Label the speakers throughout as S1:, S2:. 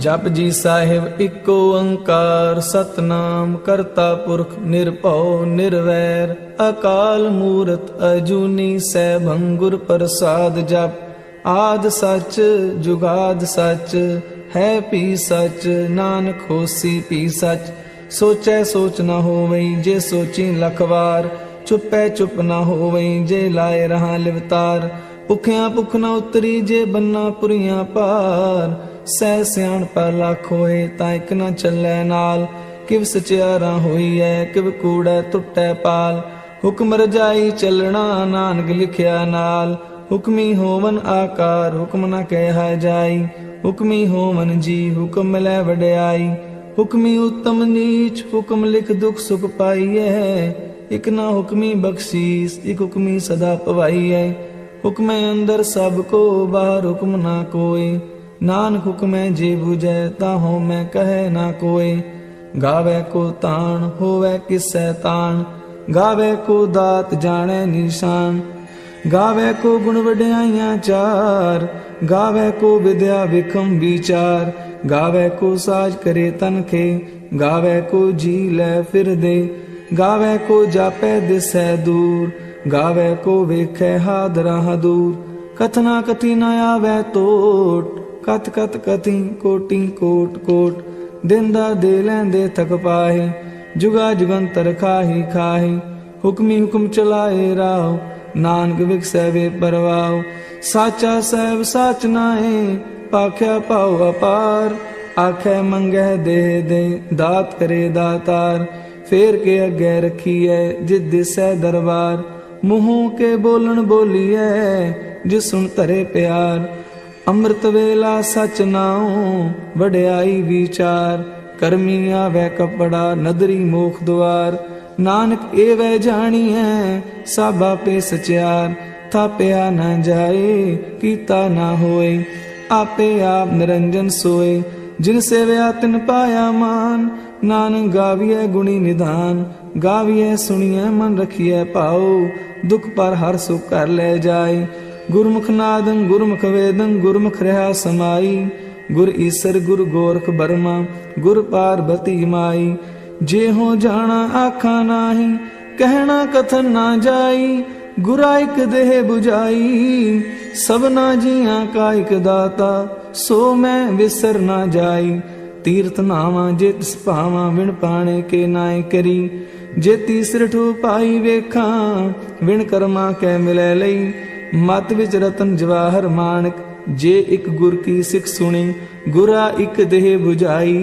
S1: जप जी साहिब इको ओंकार सतनाम करता पुरख निरभौ निर्वैर अकाल मूरत अजूनी सैभं गुर प्रसाद जप आद सच जुगाद सच है पी सच नानक होसी पी सच सोचै सोच न होवई जे सोची लख वार चुपै चुप न होवई जे लाए रहा लिवतार भुखिया भुख न उतरी जे बन्ना पुरिया पार सह सियाण पर लख होए ता इक न चलै नाल किव सचियारा होई है किव कूड़ै टुटै पाल हुक्म रजाई चलना नानक लिखिया नाल हुक्मी होवन आकार हुक्म न कहा जाई हुक्मी होवन जी हुक्म लै वड्याई हुक्मी उत्तम नीच हुक्म लिख दुख सुख पाई है इक ना हुक्मी बख्शीस इक हुक्मी सदा पवाई है हुक्म अंदर सब को बाहर हुक्म ना कोई नानक हुक्म जे बुझै ताहो मैं कहे ना कोई गावे को तान होवे किसै तान गावे को दात जाने निशान गावे को गुण वड्याइयां चार गावे को विद्या विखम विचार गावे को साज करे तनखे गावे को जी लै फिर दे गावे को जापै दिसै दूर गावे को वेखै हाद राह दूर कथना कथि न आवे टोट कथ कथ कथि कोटि कोट कोट दिंदा दे लैंदे थक पाए जुगा जुगंतर खाही खाही हुक्मी हुक्म चलाए राव नानक विकसै वे परवाओ साचा सैब साच नाए पाख्या पाओ अपार आखै मंगै दे दे दात करे दातार फेर के अगे रखिए जिद दिसै दरबार मुँहों के बोलन बोलिए जिस सुन तरे प्यार अमृत वेला सच नाओ वड्याई विचार करमी आवे कपड़ा नदरी मोख द्वार नानक एवै जानिए साबा पे सचियार थाप्या न जाए कीता ना होए आपे आप निरंजन सोए जिन सेवया तिन पाया मान नानक गाविए गुणी निधान गाविए सुनिए मन रखिए पाओ दुख पर हर सुख कर ले जाए गुरमुख नादं गुरमुख वेदं गुरमुख रहा समाई गुर ईसर गुर गोरख बर्मा गुर पार्वती माई जे हो जाना आखा नाही कहना कथन ना जाई गुराइक देह बुझाई सबना जिया काइक दाता सो मैं विसर ना जाई तीर्थ नावा जे तिस पावा विण पाणे के नाय करी जे तीसर ठू पाई वेखा विण कर्मा कै मिलै लई मत विच रतन जवाहर माणक जे एक गुर की सिख सुनी गुरा इक देह बुझाई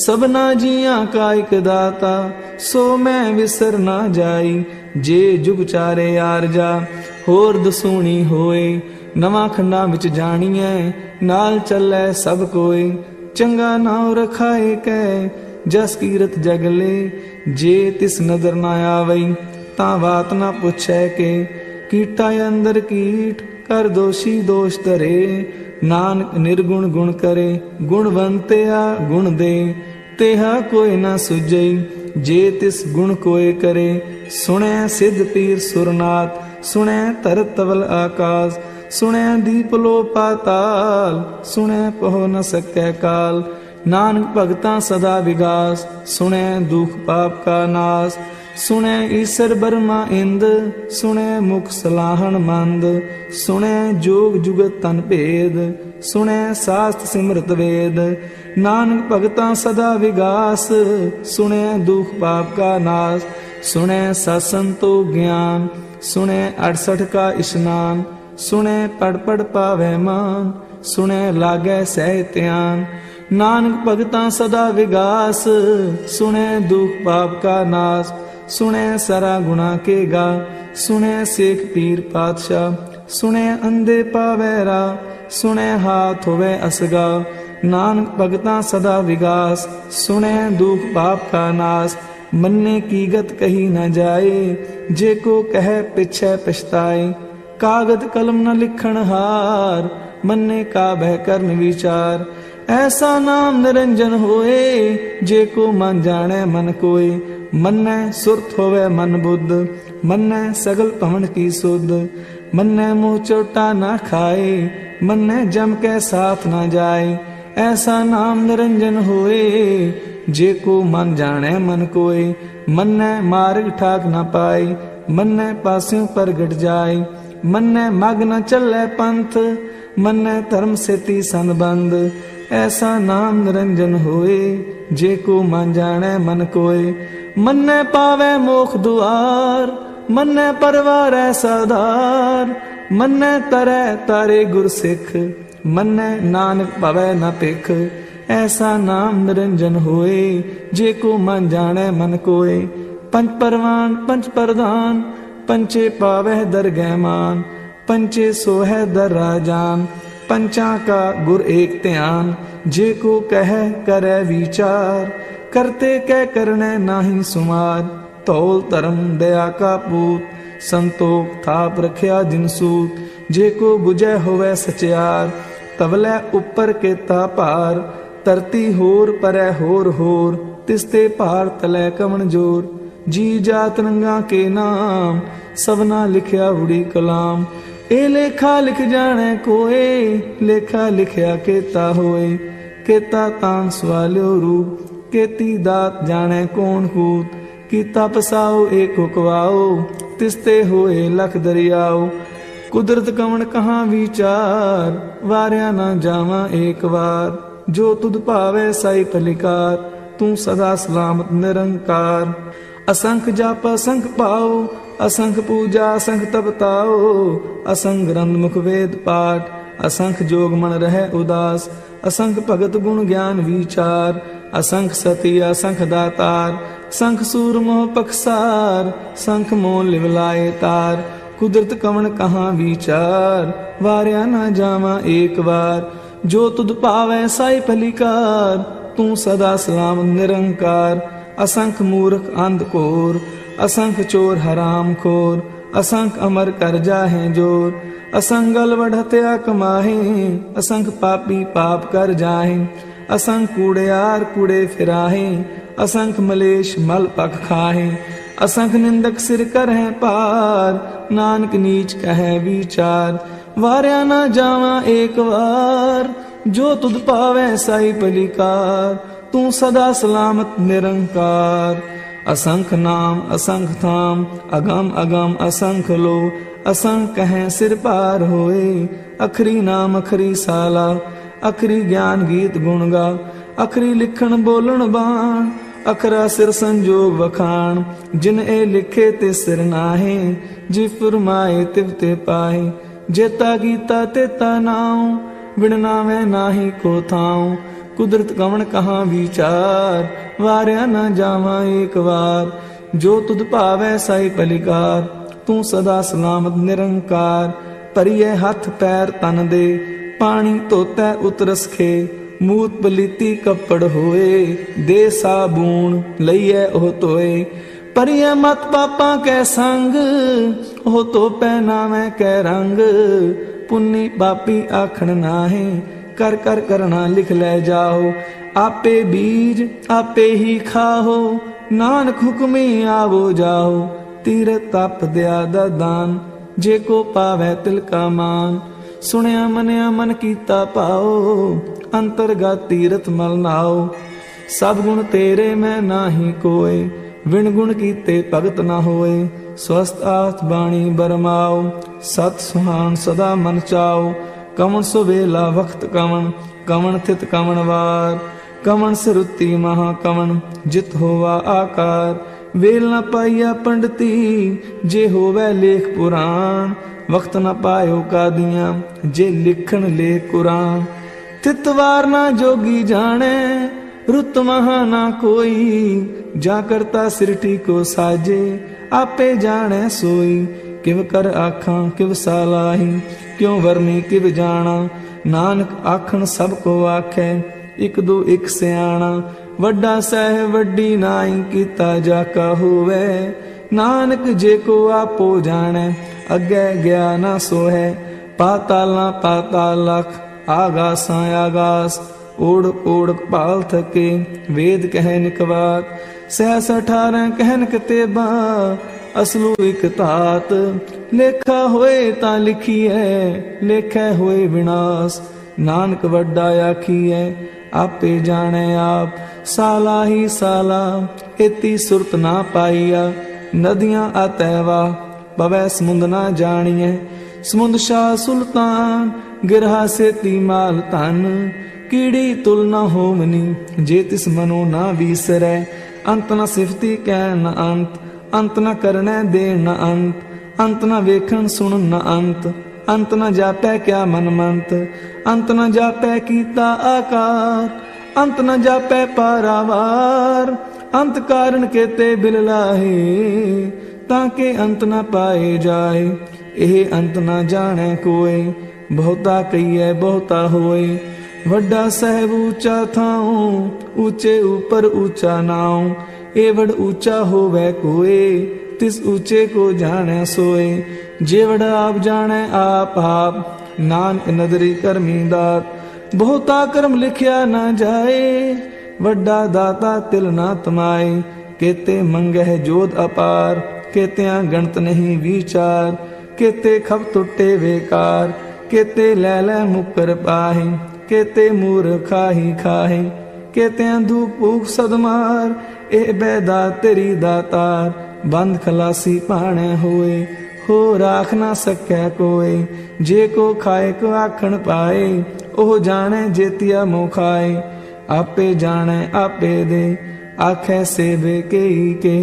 S1: सबना जिया का इक दाता सो मैं विसर ना जाई जे जुग चारे यार जा होर दसूणी होए नवा खंडा विच जाणीए नाल चलै सब कोई चंगा नाव रखाए कै जस कीरत जगले जे तिस नजर ना आवई ता बात ना पुछै के कीटा अंदर कीट कर दोषी दोष धरे नानक निर्गुण गुण करे गुणवंतिया गुण दे तेहा कोई न सुजई जे तिस गुण कोय करे सुनै सिद्ध पीर सुरनाथ सुनै तरत तवल आकाश सुनै दीप लो पाताल सुनै पहो न सकै काल नानक भगतां सदा विगास सुनै दुख पाप का नाश सुनै ईसर बर्मा इंद सुनै मुख सलाहन मंद सुनै जोग जुगत तन भेद सुनै शास्त्र सिमरत वेद नानक भगतां सदा विगास सुनै दुख पाप का नाश सुनै सत्संतो ज्ञान सुनै 68 का स्नान सुनै पढ़ पढ़ पावै मान सुनै लागै सहत्यान नानक भगतां सदा विगास सुनै दुख पाप का नाश सुनै सारा गुणा के गा सुनै शेख पीर पातशाह सुनै अंधे पावै रा सुनै हाथ होवे असगा नानक भगतां सदा विगास सुनै दुख पाप का नाश मन्ने की गत कही न जाए जे को कह पिछै पछताए कागद कलम न लिखण हार मन्ने का बह करन विचार ऐसा नाम निरंजन होए जे को मन जाने मन कोय मन्नै सुरत होवे मन बुद्ध मन्नै सगल पवन की सुध मन्नै मुँह चोटा ना खाए मन्नै जम के साथ ना जाए ऐसा नाम निरंजन होए। जे को मन जाने मन कोय, मन्ने मार्ग ठाक न पाए। मन्ने पास्यों प्रगट जाए, मन्ने मग न चले पंथ। मन्ने धर्म सेती संबंध, ऐसा नाम निरंजन होए। जे को मन जाने मन कोय, मन्ने पावे मोख दुआर। मन्ने परवार साधार, मन्ने तरै तारे गुर सिख। मन्ने नानक पवै न पिख, ऐसा नाम निरंजन होए। जे को मन जाने मन कोय, पंच परवान पंच प्रधान। पंचे पावह दरगह मान, पंचे सोह दर राजान। पंचा का गुर एक ध्यान, जे को कह करे विचार। करते कै करने नाही सुमार, तौल धर्म दया का पूत। संतोख थाप रखिया जिन सूत, जे को बुझे होवे सचियार। तवलै उपर केता भार, धरती होर परै होर होर। तिसते भार तलै कमन जोर, जी जात रंगा के नाम। सबना लिखिया उड़ी कलाम, ए लेखा लिख जाने कोय। लेखा लिखिया केता होए, केता तान सवाल्यो रूप। केती दात जाने कौन कूत, कीता पसाओ एक हुकवाओ। तिसते होए लख दरियाओ, कुदरत कमन कहाँ विचार। वारिया ना जावा एक बार, जो तुद भावे साई पलिकार। तू सदा सलामत निरंकार। असंख जाप असंख पाओ, असंख पूजा असंख तपताओ। असंख ग्रंथ मुख वेद पाठ, असंख जोग मन रहे उदास। असंख भगत गुण ज्ञान विचार, असंख सती असंख दातार। संख सूर मोह पखसार, संख मोह लिवलाए तार। कुदरत कवन कहाँ विचार, वारिया न जावा एक बार। जो तुद पावै साई पलिकार, तू सदा सलाम निरंकार। असंख मूर्ख अंधकोर, असंख चोर हराम खोर। असंख अमर कर जाहे जोर, असंख गलवड हत्या कमाहे। असंख पापी पाप कर जाहे, असंख कूड़ेयार कूड़े फिराहे। असंख मलेश मल पख खाहे, असंख निंदक सिर करहे पार। नानक नीच कहे विचार, वारिया न जावा एक बार। जो तुद पावे साई पलिकार, तू सदा सलामत निरंकार। असंख नाम असंख धाम, अगम अगम असंख लो। असंख कहें सिर पार होए, अखरी नाम अखरी साला। अखरी ज्ञान गीत गुण गा, अखरी लिखण बोलण बाण। अखरा सिर संजोग वखाण, जिन ए लिखे ते सिर नाहे। जिव फुरमाए तिव ते पाए, जेता गीता तेता नाऊ। बिन नावे नाही को थाऊ, कुदरत कवन कहाँ विचार। वारिया न जावा एक बार, जो तुद पावै साई पलिकार। तू सदा सलामत निरंकार। परिए हथ पैर तन दे, पानी धोतै उतरस खे। मूत पलीती कपड़ होए, दे साबून लइए ओह तोए। परिए मत पापा कै संग, ओह तो पहनावे कै रंग। पुन्नी पापी आखण नाहे, कर कर करना लिख ले जाओ। आपे बीज आपे ही खाओ, नानक हुक्मी आवो जाओ। तीरथ तप दया दा दान, जे को पावै तिल का मान। सुनिया मनिया मन कीता पाओ, अंतरगत तीरथ मल नाओ। सब गुण तेरे में नाही कोय, विण गुण कीते भगत न होए। स्वस्थ आथ बाणी बरमाओ, सत सुहान सदा मन चाओ। कवन सुवेला वक्त कवन, कवन थित कवन वार। कवन सिरुति महा कवन, जित होवा आकार। वेल न पाइया पंडिती, जे होवे लेख पुराण। वक्त न पायो कादियां, जे लिखण ले कुरान। तितवार ना जोगी जाने, रुत महा ना कोई। जा करता सिरटी को साजे, आपे जाने सोई। किव कर आखां किव सालाही, क्यों वरनी किव जाना। नानक आखण सब को आखे, इक दो इक सियाणा। वड्डा सह वड्डी नाई, कीता जाका होवे। नानक जे को आपो जाने, अगे गया ना सोहे। पाताला पाताल लख, आगासां आगास। ओढ़ ओढ़ पाल थके, वेद कह निकवात। सहस 18 कहन कतेबा, असलू इक तात। लेखा होए ता लिखी है, लेखै होए विनाश। नानक वड्डा आखी है, आपे जाने आप। साला ही साला इति सुरत ना पाईया, नदियां आतैवा पवै समुंद ना जानिए। समुंद शाह सुल्तान गिरहा सेती माल तन, कीड़ी तुल न होवनी जे तिस मनो ना बीसरै। अंत न सिफती कह न अंत, अंत न करने दे न अंत, अंत न वेखन सुन न अंत, अंत न जापै क्या मन मंत। अंत न जापै कीता आकार, अंत न जापै पारावार। अंत कारण केते बिल लाहे, ताके अंत न पाए जाए। एह अंत न जाने कोय, बहुता कहिए बहुता होए। वड्डा सहब ऊंचा थाऊं, ऊंचे ऊपर ऊंचा नाऊं। एवड़ ऊंचा होवे कोय, तिस ऊंचे को जाने सोए। जेवड़ आप जाने आप आप, नानक नदरी करमी दात। बहुता कर्म लिखिया न जाए, वड्डा दाता तिल ना तमाए। केते मंगह जोध अपार, केत्या गणत नहीं विचार। केते खप टुटे बेकार, केते लै लै मुकर पाहे। केते मूर खाही खाहे, केत्या धूप भूख सदमार। ए बैदा तेरी दातार, बंद खलासी पाणे होए। हो राख ना सकै कोय, जे को खाए को आखण पाए। ओह जाने जेतिया मोह खाए, आपे जाने आपे दे। आखै सेवे केई के,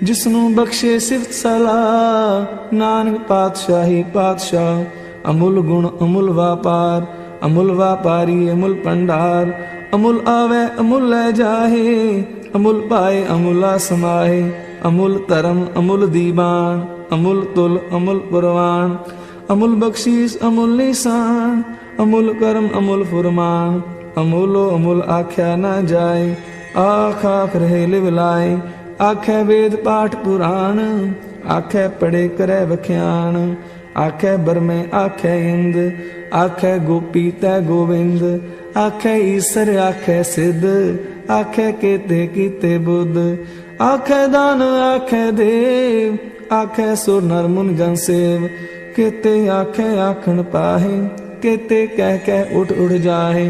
S1: जिसनू बख्शे सिफत सलाह। नानक पातशाही पातशाह, अमुल गुण अमुल व्यापार। अमुल व्यापारी अमुल भंडार, अमुल आवे अमुल लै जाहे। अमुल पाए अमुला समाहे, अमुल धर्म अमुल दीवान। अमुल तुल अमुल पुरवान, अमुल बख्शीस अमुल निशान। अमुल कर्म अमुल फुरमान, अमुलो अमुल आख्या ना जाए। आख आख रहे लिवलाए, आखै वेद पाठ पुराण। आखै पढ़े करे वख्यान, आखै बरमे आखै इंद। आखै गोपी तै गोविंद, आखै ईसर आखै सिद्ध। आखै केते कीते बुद्ध, आखै दान आखै देव। आखै सुर नर मुन जन सेव, केते आखै आखण पाहे। केते कह कह उठ उठ जाहे,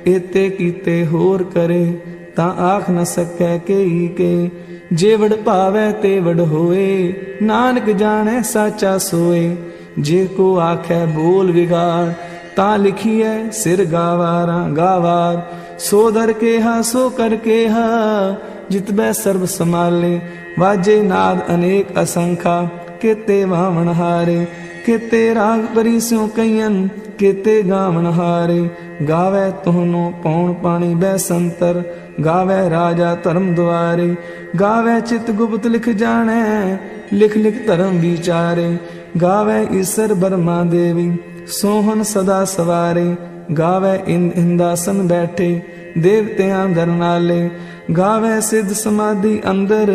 S1: एते कीते होर करे। तां आख न सकै केई के, जेवड़ भावै तेवड़ होए। नानक जाने साचा सोए, जे को आखै बोल विगाड़। तां लिखिए सिर गावारा गावार। सो दर केहा सो कर केहा, जितबै सर्व समाले। वाजे नाद अनेक असंखा, केते वावण हारे। केते राग परी स्यों कईयन, केते गावण हारे। गावै तुहनो पौण पाणी बैसंतर, गावै राजा धर्म द्वारे। गावै चित गुप्त लिख जाने, लिख लिख धर्म विचारे। गावै ईसर बर्मा देवी, सोहन सदा सवारे। गावै इंद इंदासन बैठे, देवतियां दर नाले। गावै सिद्ध समाधि अंदर,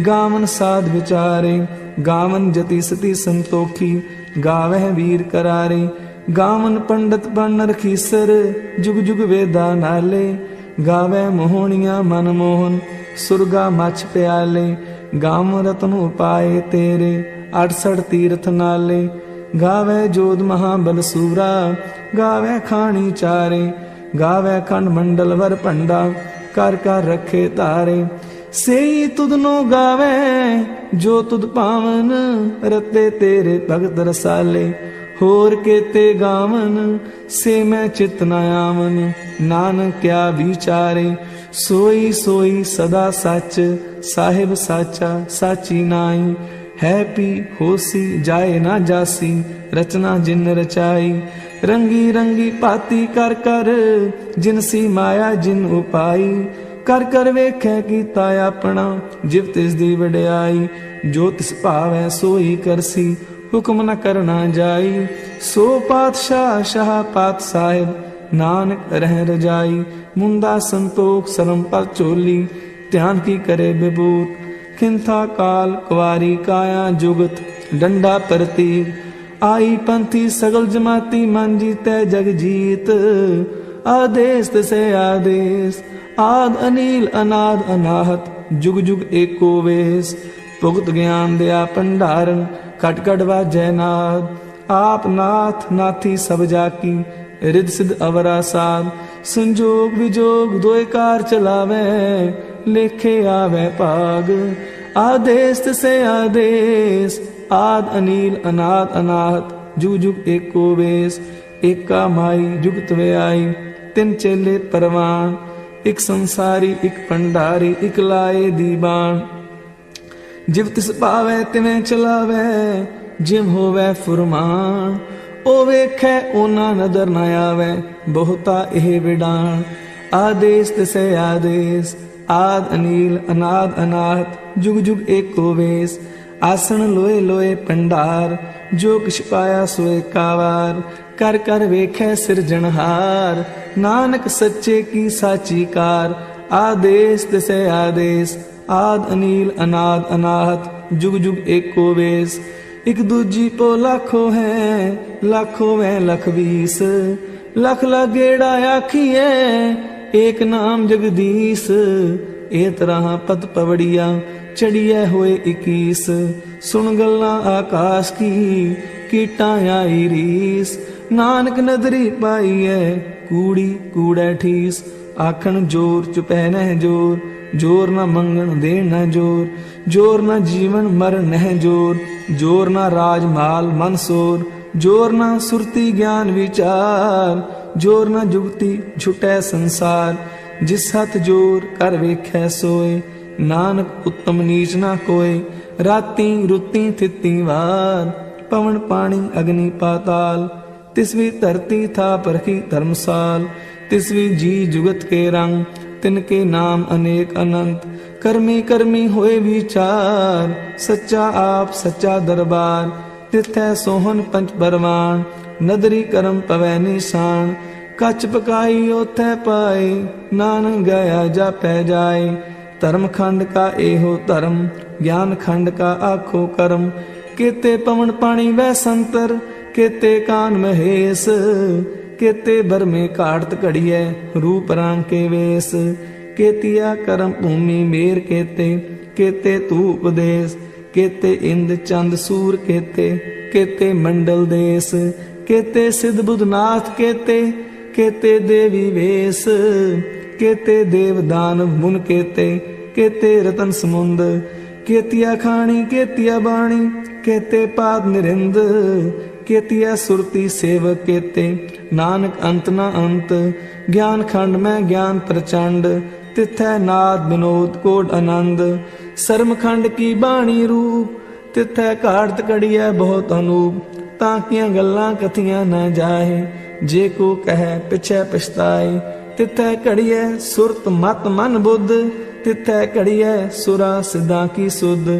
S1: गावन साध विचारे। गावन जति सती संतोखी, गावह वीर करारे। गावन पंडित बनर खीसर, जुग जुग वेदा नाले। गावै मोहनिया मन मोहन, सुरगा मछ प्याले। गाव रतन उपाय तेरे, 68 तीर्थ नाले। गावै जोध महाबल सूरा, गावै खानी चारे। गावै खंड मंडल वर भंडा, कर कर रखे तारे। सेई तुधनो गावै जो तुध पावन, रते तेरे भगत रसाले। होर केते गावन, से मैं चित न आवन। नानक क्या विचारे, सोई सोई सदा सच। साहिब साचा साची नाई, है पी होसी जाए ना जासी। रचना जिन रचाई, रंगी रंगी पाती कर कर। जिनसी माया जिन उपाई, कर कर वेखै कीता अपना। जिव तिस दी वड्याई, जो तिस भावै सोई करसी। हुक्म न करना जाई, सो पातशाह शाह पात साहिब। नानक रह रजाई, मुंदा संतोख सरम पर चोली। ध्यान की करे विभूत, खिंथा काल कुवारी काया जुगत। डंडा प्रतीक आई पंथी सगल जमाती, मन जीतै जग जीत। आदेश से आदेश, आद अनील अनाद अनाहत। जुग जुग एको वेश, भुगत ज्ञान दया भंडारन। खट खट वाजै नाद, आप नाथ नाथी सब जाकी। रिद सिद्ध अवरा साध। संजोग विजोग दोए कार चलावे, लेखे आवे पाग। आदेश तिसे आदेश, आद अनील अनाद अनाहत। जुग जुग एको वेश, एका माई जुगत वे आई। तिन चेले परवान, एक संसारी एक भंडारी, एक लाए दीवान। जिव तिस पावै तिवें चलावै, जिम होवै फुरमान। ओ वेखै ओना नदर न आवै, बहुता एह विडान। आदेश तिसे आदेश, आद अनील अनाद अनाहत। जुग जुग एको वेश, आसन लोए लोए भंडार। जो किछ पाया सोए कावार, कर कर वेखै सिरजनहार। नानक सच्चे की साची कार। आदेश तिसे आदेश, आद अनील अनाद अनाहत। जुग जुग एको वेश, एक दूजी पो लाखो है, लाखों में लख बीस। लख लगेड़ा आखिए, एक नाम जगदीश। ए तरह पद पवड़िया, चढ़िए होए 21। सुन गल्ला आकाश की, कीटा आई रीस। नानक नदरी पाई है, कूड़ी कूड़े ठीस। आखन जोर चुपै न जोर, जोर न मंगन दे न जोर। जोर न जीवन मर नह जोर, जोर न राज माल मनसोर। जोर न सुरती ज्ञान विचार, जोर न जुगती झुटै संसार। जिस हथ जोर कर वेखै सोए, नानक उत्तम नीच न कोय। राती रुती थिती वार, पवन पानी अग्नि पाताल। तिसवी धरती था परखी धर्मसाल। तिसवी जी जुगत के रंग, तिनके नाम अनेक अनंत। कर्मी कर्मी होए विचार, सच्चा आप सच्चा दरबार। तिथै सोहन पंच परवान, नदरी करम पवै निशान। कच पकाई ओथै पाए, नानक गया जापै जाए। धर्म खंड का एहो धर्म, ज्ञान खंड का आखो कर्म। केते पवन पानी वै संतर, केते कान महेश। केते बर में काटत घड़िए, रूप राम के वेश। केतिया करम भूमि मेर केते, केते तू उपदेश। केते इंद चंद सूर केते, केते मंडल देश। केते सिद्ध बुधनाथ केते, केते देवी वेश। केते देव दानव मुन केते, केते रतन समुंद। केतिया खाणी केतिया बाणी, केते पाद निरिंद। केतिया सुरती सेवक केते, नानक अंत न अंत। ज्ञान खंड में ज्ञान प्रचंड, तिथै नाद विनोद कोड आनंद। शर्म खंड की बाणी रूप, तिथै काढ़त कड़िया बहुत अनूप। ताकियां गल्लां कथियां न जाए, जे को कहे पिछे पछताए। तिथै कड़िए सुरत मत मन बुद्ध, तिथै कड़िए सुरा सिद्धा की सुध।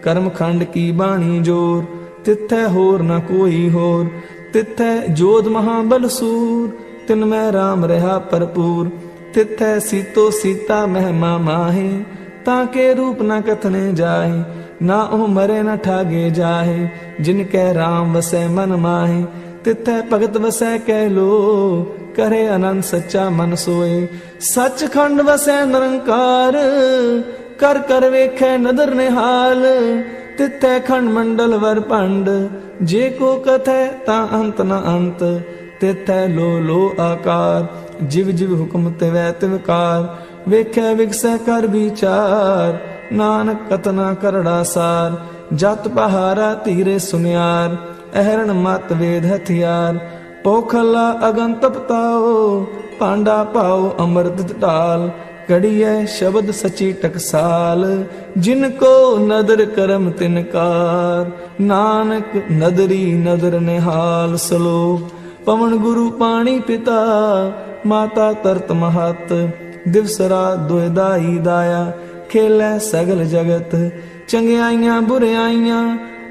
S1: कर्म खंड की बाणी जोर, तिथै होर न कोई होर। तिथै जोध महाबल सूर, तिनमै राम रहा भरपूर। तिथै सीतो सीता महिमा माहे, ताके रूप न कथने जाए। ना ओ मरे न ठागे जाहे, जिनकै राम वसै मन माहे। तिथै भगत वसै कह लो, करे आनंद सच्चा मन सोए। सच खंड वसै निरंकार, कर कर वेखै नदर निहाल। तिथै खंड मंडल वर भंड, जे को कथै ता अंत न अंत। तिथै लो लो आकार, जिव जिव हुक्म तिवै तिवकार। वेखै विगसै कर विचार, नानक कतना करड़ा सार। जत पहारा धीरे सुनियार, अहरण मत वेद हथियार। पोखला अगन तपताओ, पांडा पाओ अमृत ढाल। कड़िए शब्द सची टकसाल, जिनको नदर करम तिनकार। नानक नदरी नदर निहाल। सलोक पवन गुरु पानी पिता, माता तरत महत। दिवस रात दुएदाई दाया, खेलै सगल जगत। चंगियाइयां बुराइयां,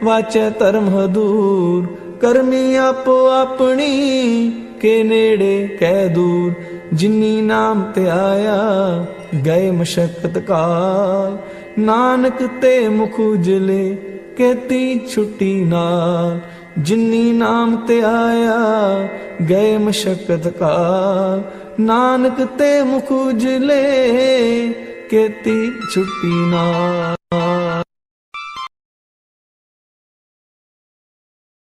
S1: वाचै धर्म हदूर। करमी आपो अपनी, के नेड़े कै दूर। जिनी नाम ते आया, गए मशक्कत काल। नानक ते मुख उजले, केती छुट्टी नाल। जिनी नाम ते आया, गए मशक्कत काल। नानक ते मुख उजले, केती छुट्टी नाल।